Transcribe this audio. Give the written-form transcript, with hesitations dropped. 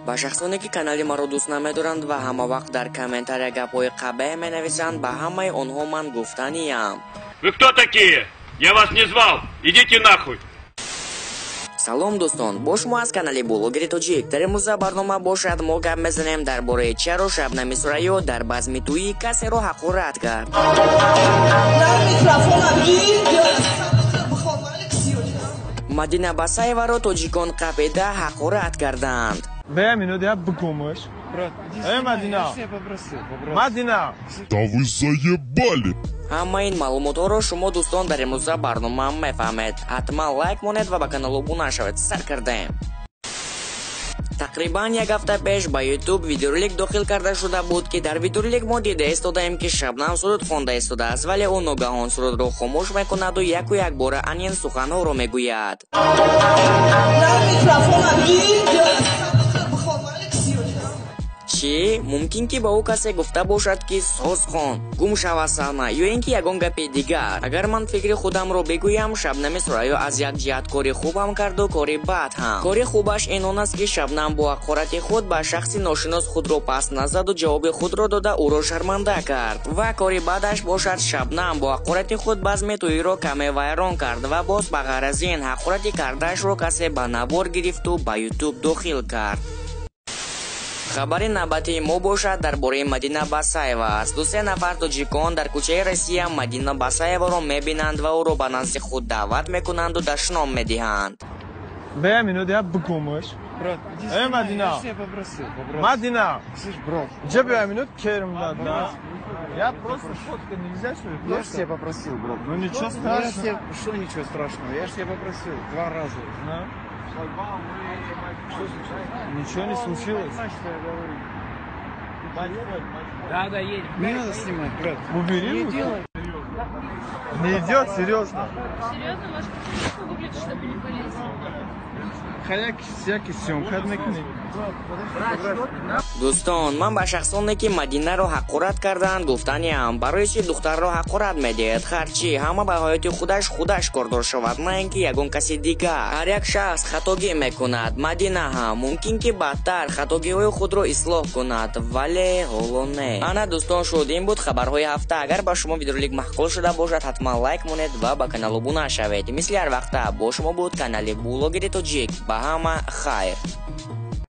ба шахсоне ки канали маро дӯст намедоранд ва ҳама вақт дар комментария гапҳои қабеҳ менависанд, ба ҳамаи онҳо ман гуфтаниям. Вы кто такие? Я вас не звал. Идите нахуй. салом дӯстон, бо шумо аз канали блогери тоҷик. дар имрӯза барнома бошад мо гап мезанем дар бораи чаро Шабнами Сурайё дар базми тӯӣ касеро ҳақорат кард. Мадина Басаеваро тоҷикон қапида ҳақорат карданд. Дай минуту, я быкумыш. Мадина! Мадина! Да вы заебали! ҳама ин маълумотҳоро шумо дӯстон дар имрӯза барнома мефаҳмед. ҳатман лайк монед ва ба канал обуна шавед. сар кардем. тақрибан як ҳафта пеш ба YouTube видеоролик дохил карда шуда буд ки дар видеоролик мо дида истодаем ки Шабнам суруд хонда истодааст, вале ӯ ногаҳон сурудро хомӯш мекунаду яку якбора анин суханҳоро мегӯяд. чӣ? мумкин ки ба ӯ касе гуфта бошад ки созхон, гум шава саҳна ё ин ки ягон гапи дигар. Агар ман фикри худамро бигӯям, Шабнами Сурайё аз як ҷиҳат кори хубам карду, кори бад ҳам. кори хубаш ин он аст ки Шабнам бо ҳақорати худ ба шахси ношинос худро паст назаду ҷавоби худро дода ӯро шарманда кард. ва кори бадаш бошад, Шабнам бо ҳақорати худ базми тӯиро каме вайрон кард ва боз ба ғайр аз ин ҳақорати кардаашро касе ба навор гирифту ба YouTube дохил кард. хабари навбатии мо бошад дар бораи Мадина Басаева аст. 2-3 нафар тоҷикон дар кӯчаи Россия Мадина Басаеваро мебинанд ва ӯро ба назди худ даъват мекунанду дашном медиҳанд. Дай минуту, я быкумыш. Мадина! Мадина! Где бы я минут керм надо? Я просто фотка нельзя, что ли? Я же тебя попросил, брат. Ну ничего страшного. Что ничего страшного? Я же тебя попросил 2 раза. Да? Ничего не случилось? Да, едем. Не надо снимать, брат. Убери Не руку. делай. Не идет, серьезно. Серьезно, ваш книжку выглядит, чтобы не полезть. Хаяк всякий съемка мекунем. дӯстон, ман ба шахсоне ки Мадинаро ҳақорат карданд гуфтаниям, барои чӣ духтарро ҳақорат медиҳед? харчӣ ҳама ба ҳаёти худаш кордор шавад, на ин ки ягон каси дигар. ҳар як шахс хатогӣ мекунад. Мадина ҳам мумкин ки бадтар хатогиҳои худро ислоҳ кунад, вале ҳоло не. ана дӯстон, шуд ин буд хабарҳои ҳафта. агар ба шумо видеоролик маҳқул шуда бошад, ҳатман лайк монед ва ба канал обуна шавед. мисли ҳар вақта бо шумо буд канали блогери тоҷик. ба ҳама хайр.